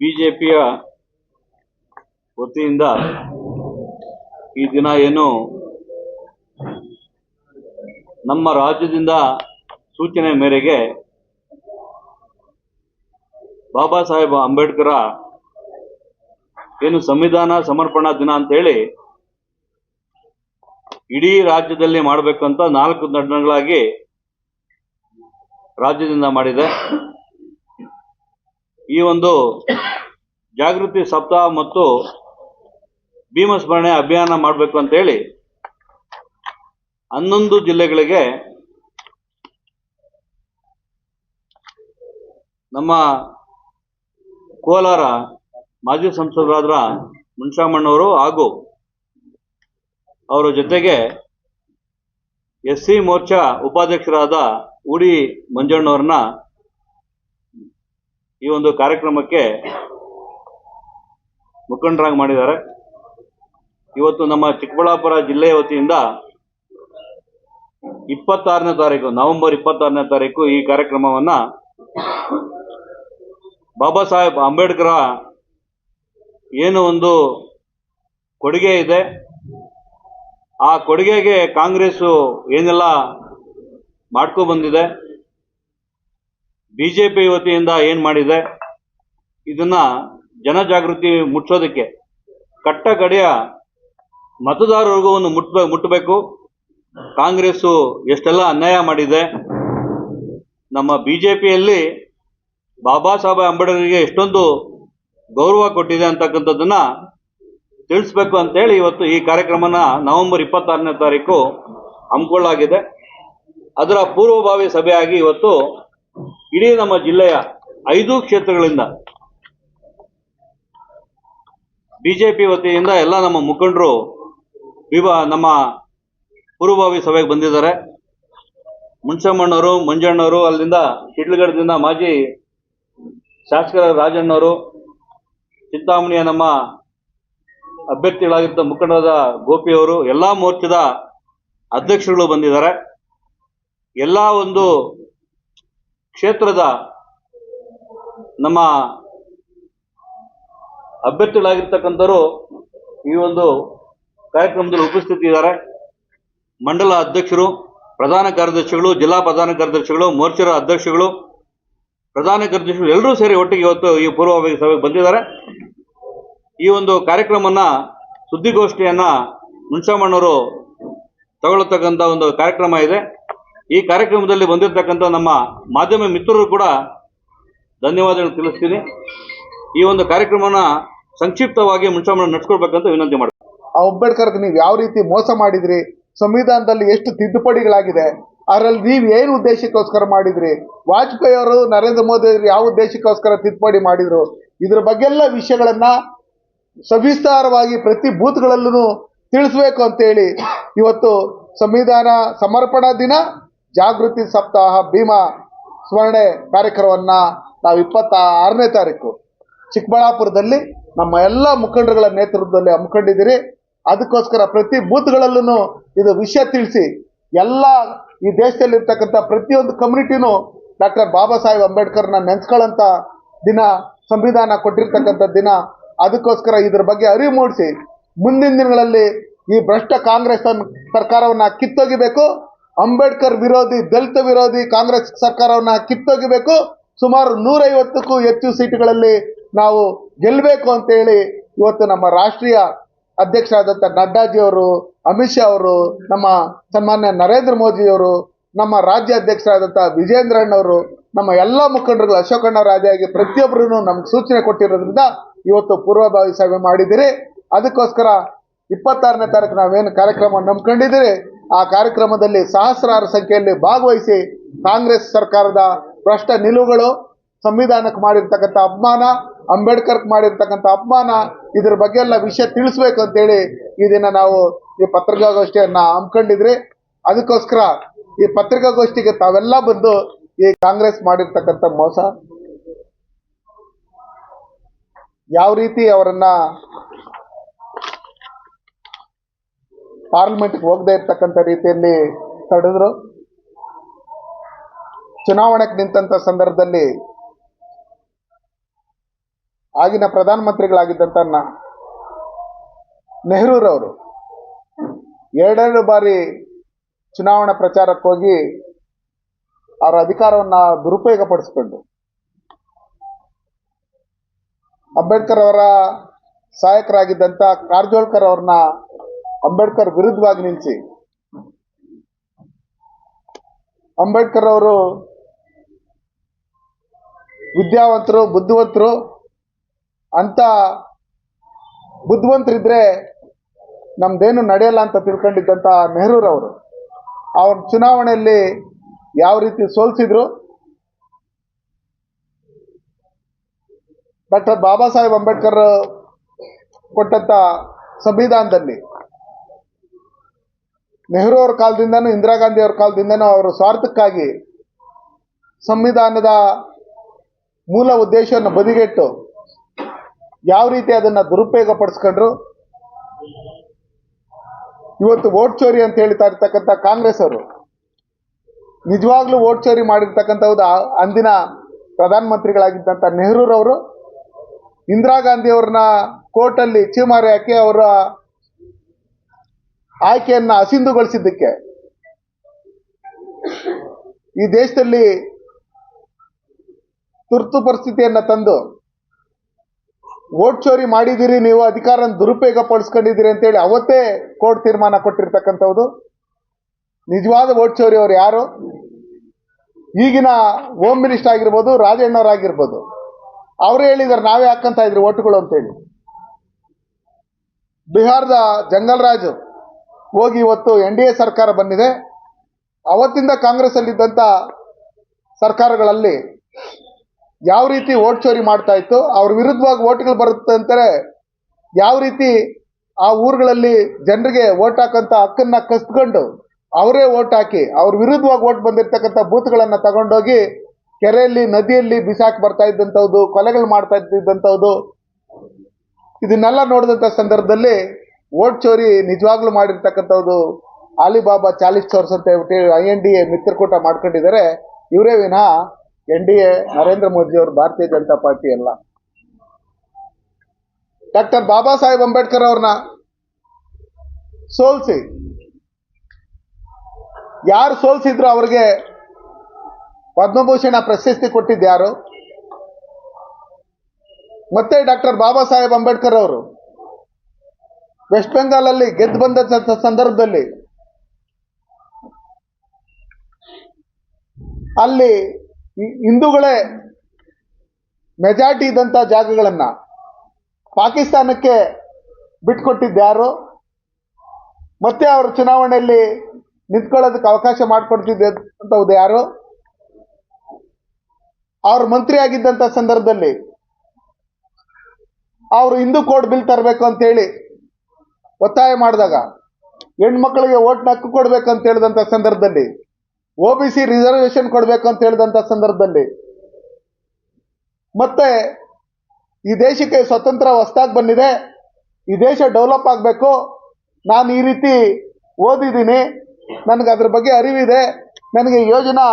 ಬಿಜೆಪಿಯ ವತಿಯಿಂದ ಈ ದಿನ ಏನು ನಮ್ಮ ರಾಜ್ಯದಿಂದ ಸೂಚನೆ ಮೇರೆಗೆ ಬಾಬಾ ಸಾಹೇಬ್ ಅಂಬೇಡ್ಕರ್ ಏನು ಸಂವಿಧಾನ ಸಮರ್ಪಣಾ ದಿನ ಅಂತ ಹೇಳಿ ಇಡೀ ರಾಜ್ಯದಲ್ಲಿ ಮಾಡಬೇಕಂತ 4 ದಿನಗಳಾಗಿ ರಾಜ್ಯದಿಂದ ಮಾಡಿದೆ. ಈ ಒಂದು ಜಾಗೃತಿ ಸಪ್ತಾಹ ಮತ್ತು ಭೀಮಸ್ಮರಣೆ ಅಭಿಯಾನ ಮಾಡಬೇಕು ಅಂತ ಹೇಳಿ 11 ಜಿಲ್ಲೆಗಳಿಗೆ ನಮ್ಮ ಕೋಲಾರ ಮಾಜಿ ಸಂಸದರಾದ ಮುನ್ಷಾಮಣ್ಣವರು ಹಾಗೂ ಅವರ ಜೊತೆಗೆ ಎಸ್ಸಿ ಮೋರ್ಚಾ ಉಪಾಧ್ಯಕ್ಷರಾದ ಉಡಿ ಮಂಜಣ್ಣವ್ರನ್ನ ಈ ಒಂದು ಕಾರ್ಯಕ್ರಮಕ್ಕೆ ಮುಖಂಡರಾಗಿ ಮಾಡಿದ್ದಾರೆ. ಇವತ್ತು ನಮ್ಮ ಚಿಕ್ಕಬಳ್ಳಾಪುರ ಜಿಲ್ಲೆಯ ವತಿಯಿಂದ 26ನೇ ತಾರೀಕು ನವೆಂಬರ್ 26ನೇ ತಾರೀಕು ಈ ಕಾರ್ಯಕ್ರಮವನ್ನ ಬಾಬಾ ಸಾಹೇಬ್ ಅಂಬೇಡ್ಕರ್ ಏನು ಒಂದು ಕೊಡುಗೆ ಇದೆ, ಆ ಕೊಡುಗೆಗೆ ಕಾಂಗ್ರೆಸ್ ಏನೆಲ್ಲ ಮಾಡ್ಕೊ ಬಂದಿದೆ, ಬಿಜೆಪಿ ವತಿಯಿಂದ ಏನು ಮಾಡಿದೆ, ಇದನ್ನ ಜನಜಾಗೃತಿ ಮುಟ್ಟಿಸೋದಕ್ಕೆ ಕಟ್ಟಕಡೆಯ ಮತದಾರರಿಗೂ ಒಂದು ಮುಟ್ಟಬೇಕು. ಕಾಂಗ್ರೆಸ್ ಎಷ್ಟೆಲ್ಲ ಅನ್ಯಾಯ ಮಾಡಿದೆ, ನಮ್ಮ ಬಿಜೆಪಿಯಲ್ಲಿ ಬಾಬಾ ಸಾಹೇಬ್ ಅಂಬೇಡ್ಕರ್ಗೆ ಎಷ್ಟೊಂದು ಗೌರವ ಕೊಟ್ಟಿದೆ ಅಂತಕ್ಕಂಥದ್ದನ್ನ ತಿಳಿಸ್ಬೇಕು ಅಂತೇಳಿ ಇವತ್ತು ಈ ಕಾರ್ಯಕ್ರಮನ ನವೆಂಬರ್ 26ನೇ ತಾರೀಕು ಹಮ್ಮಿಕೊಳ್ಳಲಾಗಿದೆ. ಅದರ ಪೂರ್ವಭಾವಿ ಸಭೆಯಾಗಿ ಇವತ್ತು ಇಡೀ ನಮ್ಮ ಜಿಲ್ಲೆಯ 5 ಕ್ಷೇತ್ರಗಳಿಂದ ಬಿಜೆಪಿ ವತಿಯಿಂದ ಎಲ್ಲ ನಮ್ಮ ಮುಖಂಡರು ನಮ್ಮ ಪೂರ್ವಭಾವಿ ಸಭೆಗೆ ಬಂದಿದ್ದಾರೆ. ಮುನ್ಸಮ್ಮಣ್ಣವರು, ಮಂಜಣ್ಣವರು, ಅಲ್ಲಿಂದ ಶಿಡ್ಲಘಟ್ಟದಿಂದ ಮಾಜಿ ಶಾಸಕರ ರಾಜಣ್ಣವರು, ಚಿಂತಾಮಣಿಯ ನಮ್ಮ ಅಭ್ಯರ್ಥಿಗಳಾಗಿದ್ದ ಮುಖಂಡರಾದ ಗೋಪಿಯವರು, ಎಲ್ಲ ಮೋರ್ಚಾದ ಅಧ್ಯಕ್ಷರುಗಳು ಬಂದಿದ್ದಾರೆ. ಎಲ್ಲ ಒಂದು ಕ್ಷೇತ್ರದ ನಮ್ಮ ಅಭ್ಯರ್ಥಿಗಳಾಗಿರ್ತಕ್ಕಂಥವರು ಈ ಒಂದು ಕಾರ್ಯಕ್ರಮದಲ್ಲಿ ಉಪಸ್ಥಿತಿದ್ದಾರೆ. ಮಂಡಲ ಅಧ್ಯಕ್ಷರು, ಪ್ರಧಾನ ಕಾರ್ಯದರ್ಶಿಗಳು, ಜಿಲ್ಲಾ ಪ್ರಧಾನ ಕಾರ್ಯದರ್ಶಿಗಳು, ಮೋರ್ಚಾದ ಅಧ್ಯಕ್ಷಗಳು, ಪ್ರಧಾನ ಕಾರ್ಯದರ್ಶಿಗಳು ಎಲ್ಲರೂ ಸೇರಿ ಒಟ್ಟಿಗೆ ಇವತ್ತು ಈ ಪೂರ್ವಭಾವಿ ಸಭೆಗೆ ಬಂದಿದ್ದಾರೆ. ಈ ಒಂದು ಕಾರ್ಯಕ್ರಮನ ಸುದ್ದಿಗೋಷ್ಠಿಯನ್ನ ಮುನ್ಷಾಮಣ್ಣವರು ತಗೊಳ್ಳತಕ್ಕಂಥ ಒಂದು ಕಾರ್ಯಕ್ರಮ ಇದೆ. ಈ ಕಾರ್ಯಕ್ರಮದಲ್ಲಿ ಬಂದಿರತಕ್ಕಂಥ ನಮ್ಮ ಮಾಧ್ಯಮ ಮಿತ್ರರು ಕೂಡ ಧನ್ಯವಾದಗಳು ತಿಳಿಸ್ತೀನಿ. ಈ ಒಂದು ಕಾರ್ಯಕ್ರಮನ ಸಂಕ್ಷಿಪ್ತವಾಗಿ ಮುನ್ಷಾಮಣ್ಣ ನಡೆಸ್ಕೊಳ್ಬೇಕಂತ ವಿನಂತಿ ಮಾಡ್ತೀನಿ. ಅಂಬೇಡ್ಕರ್ಗೆ ನೀವು ಯಾವ ರೀತಿ ಮೋಸ ಮಾಡಿದ್ರಿ, ಸಂವಿಧಾನದಲ್ಲಿ ಎಷ್ಟು ತಿದ್ದುಪಡಿಗಳಾಗಿದೆ, ಅದರಲ್ಲಿ ನೀವು ಏನು ಉದ್ದೇಶಕ್ಕೋಸ್ಕರ ಮಾಡಿದ್ರಿ, ವಾಜಪೇಯಿ ಅವರು ನರೇಂದ್ರ ಮೋದಿ ಅವರು ಯಾವ ಉದ್ದೇಶಕ್ಕೋಸ್ಕರ ತಿದ್ದುಪಡಿ ಮಾಡಿದ್ರು, ಇದ್ರ ಬಗ್ಗೆಲ್ಲ ವಿಷಯಗಳನ್ನ ಸವಿಸ್ತಾರವಾಗಿ ಪ್ರತಿ ಬೂತ್ಗಳಲ್ಲೂ ತಿಳಿಸ್ಬೇಕು ಅಂತೇಳಿ ಇವತ್ತು ಸಂವಿಧಾನ ಸಮರ್ಪಣಾ ದಿನ ಜಾಗೃತಿ ಸಪ್ತಾಹ ಭೀಮಾ ಸ್ಮರಣೆ ಕಾರ್ಯಕ್ರಮವನ್ನ ನಾವು 26ನೇ ತಾರೀಕು ಚಿಕ್ಕಬಳ್ಳಾಪುರದಲ್ಲಿ ನಮ್ಮ ಎಲ್ಲ ಮುಖಂಡರುಗಳ ನೇತೃತ್ವದಲ್ಲಿ ಹಮ್ಮಿಕೊಂಡಿದ್ದೀರಿ. ಅದಕ್ಕೋಸ್ಕರ ಪ್ರತಿ ಬೂತ್ಗಳಲ್ಲೂ ಇದು ವಿಷಯ ತಿಳಿಸಿ ಎಲ್ಲ ಈ ದೇಶದಲ್ಲಿರ್ತಕ್ಕಂಥ ಪ್ರತಿಯೊಂದು ಕಮ್ಯುನಿಟಿನೂ ಡಾಕ್ಟರ್ ಬಾಬಾ ಸಾಹೇಬ್ ಅಂಬೇಡ್ಕರ್ನ ನೆನೆಸ್ಕೊಳ್ಳೋಂಥ ದಿನ, ಸಂವಿಧಾನ ಕೊಟ್ಟಿರ್ತಕ್ಕಂಥ ದಿನ. ಅದಕ್ಕೋಸ್ಕರ ಇದ್ರ ಬಗ್ಗೆ ಅರಿವು ಮೂಡಿಸಿ ಮುಂದಿನ ದಿನಗಳಲ್ಲಿ ಈ ಭ್ರಷ್ಟ ಕಾಂಗ್ರೆಸ್ ಸರ್ಕಾರವನ್ನ ಕಿತ್ತೊಗಿಬೇಕು. ಅಂಬೇಡ್ಕರ್ ವಿರೋಧಿ, ದಲಿತ ವಿರೋಧಿ ಕಾಂಗ್ರೆಸ್ ಸರ್ಕಾರವನ್ನ ಕಿತ್ತೊಗಿಬೇಕು. ಸುಮಾರು 150ಕ್ಕೂ ಹೆಚ್ಚು ಸೀಟುಗಳಲ್ಲಿ ನಾವು ಗೆಲ್ಲಬೇಕು ಅಂತೇಳಿ ಇವತ್ತು ನಮ್ಮ ರಾಷ್ಟ್ರೀಯ ಅಧ್ಯಕ್ಷರಾದಂಥ ನಡ್ಡಾಜಿಯವರು, ಅಮಿತ್ ಶಾ ಅವರು, ನಮ್ಮ ಸನ್ಮಾನ್ಯ ನರೇಂದ್ರ ಮೋದಿಯವರು, ನಮ್ಮ ರಾಜ್ಯ ಅಧ್ಯಕ್ಷರಾದಂಥ ವಿಜೇಂದ್ರಣ್ಣವರು, ನಮ್ಮ ಎಲ್ಲ ಮುಖಂಡರುಗಳು ಅಶೋಕಣ್ಣ ರಾಜಾಗಿ ಪ್ರತಿಯೊಬ್ಬರೂ ನಮ್ಗೆ ಸೂಚನೆ ಕೊಟ್ಟಿರೋದ್ರಿಂದ ಇವತ್ತು ಪೂರ್ವಭಾವಿ ಸಭೆ ಮಾಡಿದ್ದೀರಿ. ಅದಕ್ಕೋಸ್ಕರ 26ನೇ ತಾರೀಕು ನಾವೇನು ಕಾರ್ಯಕ್ರಮ ನಂಬ್ಕೊಂಡಿದ್ದೀರಿ, ಆ ಕಾರ್ಯಕ್ರಮದಲ್ಲಿ ಸಹಸ್ರಾರು ಸಂಖ್ಯೆಯಲ್ಲಿ ಭಾಗವಹಿಸಿ ಕಾಂಗ್ರೆಸ್ ಸರ್ಕಾರದ ಭ್ರಷ್ಟ ನಿಲುವುಗಳು, ಸಂವಿಧಾನಕ್ಕೆ ಮಾಡಿರ್ತಕ್ಕಂಥ ಅಪಮಾನ, ಅಂಬೇಡ್ಕರ್ಗೆ ಮಾಡಿರ್ತಕ್ಕಂಥ ಅಪಮಾನ, ಇದ್ರ ಬಗ್ಗೆ ಎಲ್ಲ ವಿಷಯ ತಿಳಿಸ್ಬೇಕು ಅಂತೇಳಿ ಈ ದಿನ ನಾವು ಈ ಪತ್ರಿಕಾಗೋಷ್ಠಿಯನ್ನ ಹಮ್ಮಿಕೊಂಡಿದ್ರಿ. ಅದಕ್ಕೋಸ್ಕರ ಈ ಪತ್ರಿಕಾಗೋಷ್ಠಿಗೆ ತಾವೆಲ್ಲ ಬಂದು ಈ ಕಾಂಗ್ರೆಸ್ ಮಾಡಿರ್ತಕ್ಕಂಥ ಮೋಸ, ಯಾವ ರೀತಿ ಅವರನ್ನ ಪಾರ್ಲಿಮೆಂಟ್ಗೆ ಹೋಗದೆ ಇರ್ತಕ್ಕಂಥ ರೀತಿಯಲ್ಲಿ ತಡೆದ್ರು, ಚುನಾವಣೆಗೆ ನಿಂತ ಸಂದರ್ಭದಲ್ಲಿ ಆಗಿನ ಪ್ರಧಾನಮಂತ್ರಿಗಳಾಗಿದ್ದಂಥ ನೆಹರೂರವರು ಎರಡೆರಡು ಬಾರಿ ಚುನಾವಣಾ ಪ್ರಚಾರಕ್ಕೆ ಹೋಗಿ ಅವರ ಅಧಿಕಾರವನ್ನು ದುರುಪಯೋಗ ಪಡಿಸ್ಕೊಂಡು ಅಂಬೇಡ್ಕರ್ ಅವರ ಸಹಾಯಕರಾಗಿದ್ದಂಥ ಕಾರಜೋಳ್ಕರ್ ಅವ್ರನ್ನ ಅಂಬೇಡ್ಕರ್ ವಿರುದ್ಧವಾಗಿ ನಿಲ್ಲಿಸಿ ಅಂಬೇಡ್ಕರ್ ಅವರು ವಿದ್ಯಾವಂತರು ಬುದ್ಧಿವಂತರು ಅಂತ ಬುದ್ಧಿವಂತರಿದ್ರೆ ನಮ್ದೇನು ನಡೆಯಲ್ಲ ಅಂತ ತಿಳ್ಕೊಂಡಿದ್ದಂಥ ನೆಹರೂರವರು ಅವ್ರ ಚುನಾವಣೆಯಲ್ಲಿ ಯಾವ ರೀತಿ ಸೋಲಿಸಿದ್ರು, ಡಾಕ್ಟರ್ ಬಾಬಾ ಸಾಹೇಬ್ ಅಂಬೇಡ್ಕರ್ ಕೊಟ್ಟಂತ ಸಂವಿಧಾನದಲ್ಲಿ ನೆಹರು ಅವ್ರ ಕಾಲದಿಂದನೂ ಇಂದಿರಾ ಗಾಂಧಿ ಅವ್ರ ಕಾಲದಿಂದನೂ ಅವರು ಸ್ವಾರ್ಥಕ್ಕಾಗಿ ಸಂವಿಧಾನದ ಮೂಲ ಉದ್ದೇಶವನ್ನು ಬದಿಗೆಟ್ಟು ಯಾವ ರೀತಿ ಅದನ್ನು ದುರುಪಯೋಗ ಪಡಿಸ್ಕೊಂಡ್ರು. ಇವತ್ತು ವೋಟ್ ಚೋರಿ ಅಂತ ಹೇಳ್ತಾ ಇರ್ತಕ್ಕಂಥ ಕಾಂಗ್ರೆಸ್ ಅವರು ನಿಜವಾಗ್ಲೂ ವೋಟ್ ಚೋರಿ ಮಾಡಿರ್ತಕ್ಕಂಥದ್ದು ಅಂದಿನ ಪ್ರಧಾನಮಂತ್ರಿಗಳಾಗಿದ್ದಂಥ ನೆಹರೂರವರು ಇಂದಿರಾ ಗಾಂಧಿ ಅವ್ರನ್ನ ಕೋರ್ಟಲ್ಲಿ ಚೀಮಾರಿ ಹಾಕಿ ಅವರ ಆಯ್ಕೆಯನ್ನು ಅಸಿಂಧುಗೊಳಿಸಿದ್ದಕ್ಕೆ ಈ ದೇಶದಲ್ಲಿ ತುರ್ತು ಪರಿಸ್ಥಿತಿಯನ್ನು ತಂದು ವೋಟ್ ಚೋರಿ ಮಾಡಿದ್ದೀರಿ, ನೀವು ಅಧಿಕಾರ ದುರುಪಯೋಗ ಪಡಿಸ್ಕೊಂಡಿದ್ದೀರಿ ಅಂತೇಳಿ ಅವತ್ತೇ ಕೋರ್ಟ್ ತೀರ್ಮಾನ ಕೊಟ್ಟಿರ್ತಕ್ಕಂಥದ್ದು. ನಿಜವಾದ ವೋಟ್ ಚೋರಿ ಅವರು ಯಾರು? ಈಗಿನ ಹೋಮ್ ಮಿನಿಸ್ಟರ್ ಆಗಿರ್ಬೋದು, ರಾಜಣ್ಣವರಾಗಿರ್ಬೋದು, ಅವರೇ ಹೇಳಿದ್ದಾರೆ ನಾವೇ ಹಾಕಂತ ಇದ್ರಿ ಓಟುಗಳು ಅಂತೇಳಿ. ಬಿಹಾರದ ಜಂಗಲ್ ರಾಜು ಹೋಗಿ ಇವತ್ತು NDA ಸರ್ಕಾರ ಬಂದಿದೆ. ಅವತ್ತಿಂದ ಕಾಂಗ್ರೆಸ್ ಅಲ್ಲಿದ್ದಂಥ ಸರ್ಕಾರಗಳಲ್ಲಿ ಯಾವ ರೀತಿ ವೋಟ್ ಚೋರಿ ಮಾಡ್ತಾ ಇತ್ತು, ಅವ್ರ ವಿರುದ್ಧವಾಗಿ ಓಟ್ಗಳು ಬರುತ್ತೆ ಅಂತಾರೆ ಯಾವ ರೀತಿ ಆ ಊರುಗಳಲ್ಲಿ ಜನರಿಗೆ ವೋಟ್ ಹಾಕಂತ ಹಕ್ಕನ್ನ ಕಸ್ಕೊಂಡು ಅವರೇ ವೋಟ್ ಹಾಕಿ ಅವ್ರ ವಿರುದ್ಧವಾಗಿ ವೋಟ್ ಬಂದಿರ್ತಕ್ಕಂಥ ಬೂತ್ಗಳನ್ನು ತಗೊಂಡೋಗಿ ಕೆರೆಯಲ್ಲಿ ನದಿಯಲ್ಲಿ ಬಿಸಾಕಿ ಬರ್ತಾ ಇದ್ದಂಥದ್ದು, ಕೊಲೆಗಳು ಮಾಡ್ತಾ ಇದ್ದಂಥದ್ದು, ಇದನ್ನೆಲ್ಲ ನೋಡಿದಂಥ ಸಂದರ್ಭದಲ್ಲಿ ವೋಟ್ ಚೋರಿ ನಿಜವಾಗ್ಲೂ ಮಾಡಿರ್ತಕ್ಕಂಥದ್ದು ಅಲಿಬಾಬಾ 40 ಚೋರ್ಸ್ ಅಂತ ಹೇಳ್ಬಿಟ್ಟು INDA ಮಿತ್ರಕೂಟ ಮಾಡ್ಕೊಂಡಿದ್ದಾರೆ. ಇವರೇ ವಿನಃ NDA ನರೇಂದ್ರ ಮೋದಿ ಅವರು ಭಾರತೀಯ ಜನತಾ ಪಾರ್ಟಿ ಅಲ್ಲ. ಡಾಕ್ಟರ್ ಬಾಬಾ ಸಾಹೇಬ್ ಅಂಬೇಡ್ಕರ್ ಅವ್ರನ್ನ ಸೋಲಿಸಿ ಯಾರು ಸೋಲಿಸಿದ್ರು ಅವ್ರಿಗೆ ಪದ್ಮಭೂಷಣ ಪ್ರಶಸ್ತಿ ಕೊಟ್ಟಿದ್ದು ಯಾರು? ಮತ್ತೆ ಡಾಕ್ಟರ್ ಬಾಬಾ ಸಾಹೇಬ್ ಅಂಬೇಡ್ಕರ್ ಅವರು ವೆಸ್ಟ್ ಬೆಂಗಾಲಲ್ಲಿ ಗೆದ್ದು ಬಂದ ಸಂದರ್ಭದಲ್ಲಿ ಅಲ್ಲಿ ಹಿಂದೂಗಳೇ ಮೆಜಾರಿಟಿ ಇದ್ದಂಥ ಜಾಗಗಳನ್ನು ಪಾಕಿಸ್ತಾನಕ್ಕೆ ಬಿಟ್ಕೊಟ್ಟಿದ್ದ್ಯಾರು? ಮತ್ತೆ ಅವರು ಚುನಾವಣೆಯಲ್ಲಿ ನಿಂತ್ಕೊಳ್ಳೋದಕ್ಕೆ ಅವಕಾಶ ಮಾಡಿಕೊಡ್ತಿದ್ದಂಥದ್ದು ಯಾರು? ಅವ್ರು ಮಂತ್ರಿ ಆಗಿದ್ದಂಥ ಸಂದರ್ಭದಲ್ಲಿ ಅವರು ಹಿಂದೂ ಕೋಡ್ ಬಿಲ್ ತರಬೇಕು ಅಂತೇಳಿ ಒತ್ತಾಯ ಮಾಡಿದಾಗ, ಹೆಣ್ಮಕ್ಳಿಗೆ ಓಟ್ನ ಹಕ್ಕು ಕೊಡಬೇಕು ಅಂತ ಹೇಳಿದಂಥ ಸಂದರ್ಭದಲ್ಲಿ, OBC ರಿಸರ್ವೇಶನ್ ಕೊಡಬೇಕು ಅಂತ ಹೇಳಿದಂಥ ಸಂದರ್ಭದಲ್ಲಿ, ಮತ್ತೆ ಈ ದೇಶಕ್ಕೆ ಸ್ವತಂತ್ರ ಹೊಸದಾಗಿ ಬಂದಿದೆ, ಈ ದೇಶ ಡೆವಲಪ್ ಆಗಬೇಕು, ನಾನು ಈ ರೀತಿ ಓದಿದ್ದೀನಿ, ನನಗೆ ಅದ್ರ ಬಗ್ಗೆ ಅರಿವಿದೆ, ನನಗೆ ಯೋಜನಾ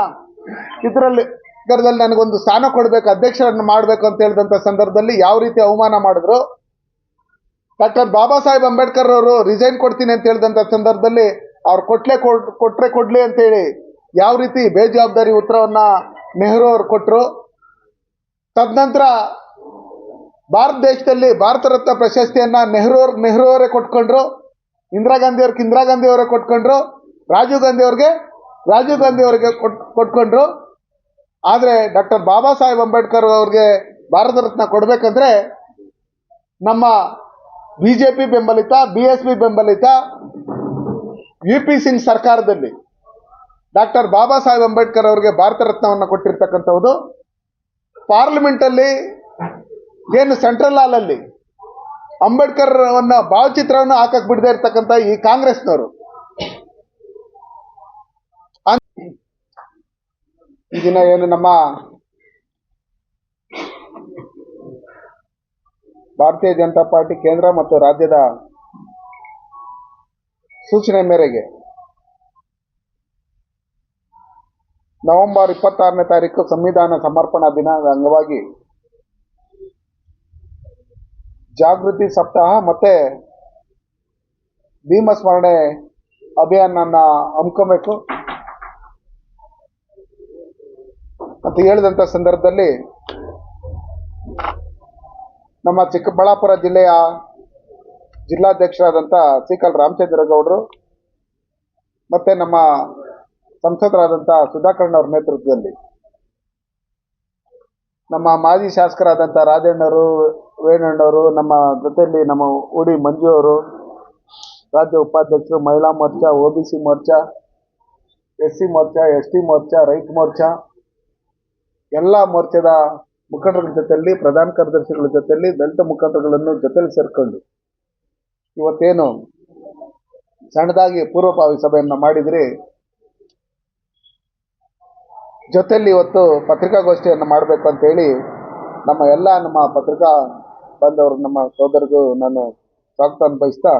ಇದರಲ್ಲಿ ನನಗೊಂದು ಸ್ಥಾನ ಕೊಡಬೇಕು, ಅಧ್ಯಕ್ಷರನ್ನು ಮಾಡಬೇಕು ಅಂತ ಹೇಳಿದಂಥ ಸಂದರ್ಭದಲ್ಲಿ ಯಾವ ರೀತಿ ಅವಮಾನ ಮಾಡಿದ್ರು. ಡಾಕ್ಟರ್ ಬಾಬಾ ಸಾಹೇಬ್ ಅಂಬೇಡ್ಕರ್ ಅವರು ರಿಸೈನ್ ಕೊಡ್ತೀನಿ ಅಂತ ಹೇಳಿದಂಥ ಸಂದರ್ಭದಲ್ಲಿ ಅವ್ರು ಕೊಟ್ರೆ ಕೊಡ್ಲಿ ಅಂತೇಳಿ ಯಾವ ರೀತಿ ಬೇಜವಾಬ್ದಾರಿ ಉತ್ತರವನ್ನ ನೆಹರು ಅವರು ಕೊಟ್ಟರು. ತದನಂತರ ಭಾರತ ದೇಶದಲ್ಲಿ ಭಾರತ ರತ್ನ ಪ್ರಶಸ್ತಿಯನ್ನ ನೆಹರು ಅವರೇ ಕೊಟ್ಕೊಂಡ್ರು, ಇಂದಿರಾ ಗಾಂಧಿ ಅವರೇ ಕೊಟ್ಕೊಂಡ್ರು, ರಾಜೀವ್ ಗಾಂಧಿ ಅವರಿಗೆ ಕೊಟ್ಕೊಂಡ್ರು. ಆದರೆ ಡಾಕ್ಟರ್ ಬಾಬಾ ಸಾಹೇಬ್ ಅಂಬೇಡ್ಕರ್ ಅವ್ರಿಗೆ ಭಾರತ ರತ್ನ ಕೊಡಬೇಕಂದ್ರೆ ನಮ್ಮ BJP ಬೆಂಬಲಿತ BSP ಬೆಂಬಲಿತ UP ಸಿಂಗ್ ಸರ್ಕಾರದಲ್ಲಿ ಡಾಕ್ಟರ್ ಬಾಬಾ ಸಾಹೇಬ್ ಅಂಬೇಡ್ಕರ್ ಅವರಿಗೆ ಭಾರತ ರತ್ನವನ್ನು ಕೊಟ್ಟಿರ್ತಕ್ಕಂಥದ್ದು. ಪಾರ್ಲಿಮೆಂಟಲ್ಲಿ ಏನು ಸೆಂಟ್ರಲ್ ಹಾಲಲ್ಲಿ ಅಂಬೇಡ್ಕರ್ ಭಾವಚಿತ್ರವನ್ನು ಹಾಕಕ್ಕೆ ಬಿಡದೇ ಇರ್ತಕ್ಕಂಥ ಈ ಕಾಂಗ್ರೆಸ್ನವರು ಈ ದಿನ ಏನು ನಮ್ಮ ಭಾರತೀಯ ಜನತಾ ಪಾರ್ಟಿ ಕೇಂದ್ರ ಮತ್ತು ರಾಜ್ಯದ ಸೂಚನೆ ಮೇರೆಗೆ ನವೆಂಬರ್ 26ನೇ ತಾರೀಕು ಸಂವಿಧಾನ ಸಮರ್ಪಣಾ ದಿನದ ಅಂಗವಾಗಿ ಜಾಗೃತಿ ಸಪ್ತಾಹ ಮತ್ತೆ ಭೀಮ ಸ್ಮರಣೆ ಅಭಿಯಾನನ ಹಮ್ಮಿಕೊಬೇಕು ಅಂತ ಹೇಳಿದಂಥ ಸಂದರ್ಭದಲ್ಲಿ ನಮ್ಮ ಚಿಕ್ಕಬಳ್ಳಾಪುರ ಜಿಲ್ಲೆಯ ಜಿಲ್ಲಾಧ್ಯಕ್ಷರಾದಂಥ ಸಿಕಲ್ ರಾಮಚಂದ್ರಗೌಡರು ಮತ್ತೆ ನಮ್ಮ ಸಂಸದರಾದಂಥ ಸುಧಾಕರ್ಣವ್ರ ನೇತೃತ್ವದಲ್ಲಿ ನಮ್ಮ ಮಾಜಿ ಶಾಸಕರಾದಂಥ ರಾಜಣ್ಣವರು ವೇಣಣ್ಣವರು, ನಮ್ಮ ಜೊತೆಯಲ್ಲಿ ನಮ್ಮ ಉಡಿ ಮಂಜು ಅವರು, ರಾಜ್ಯ ಉಪಾಧ್ಯಕ್ಷರು, ಮಹಿಳಾ Morcha, OBC Morcha, SC Morcha, ST Morcha, ರೈತ ಮೋರ್ಚಾ, ಎಲ್ಲ ಮೋರ್ಚಾದ ಮುಖಂಡರ ಜೊತೆಯಲ್ಲಿ, ಪ್ರಧಾನ ಕಾರ್ಯದರ್ಶಿಗಳ ಜೊತೆಯಲ್ಲಿ, ದಲಿತ ಮುಖಂಡರುಗಳನ್ನು ಜೊತೆಲಿ ಸೇರ್ಕೊಂಡು ಇವತ್ತೇನು ಸಣ್ಣದಾಗಿ ಪೂರ್ವಭಾವಿ ಸಭೆಯನ್ನು ಮಾಡಿದ್ರಿ, ಜೊತೆಯಲ್ಲಿ ಇವತ್ತು ಪತ್ರಿಕಾಗೋಷ್ಠಿಯನ್ನು ಮಾಡಬೇಕು ಅಂತೇಳಿ ನಮ್ಮ ಪತ್ರಿಕಾ ಬಂದವರು ನಮ್ಮ ಸೋದರಿಗೂ ನಾನು ಸ್ವಾಗತ ಬಯಸ್ತಾ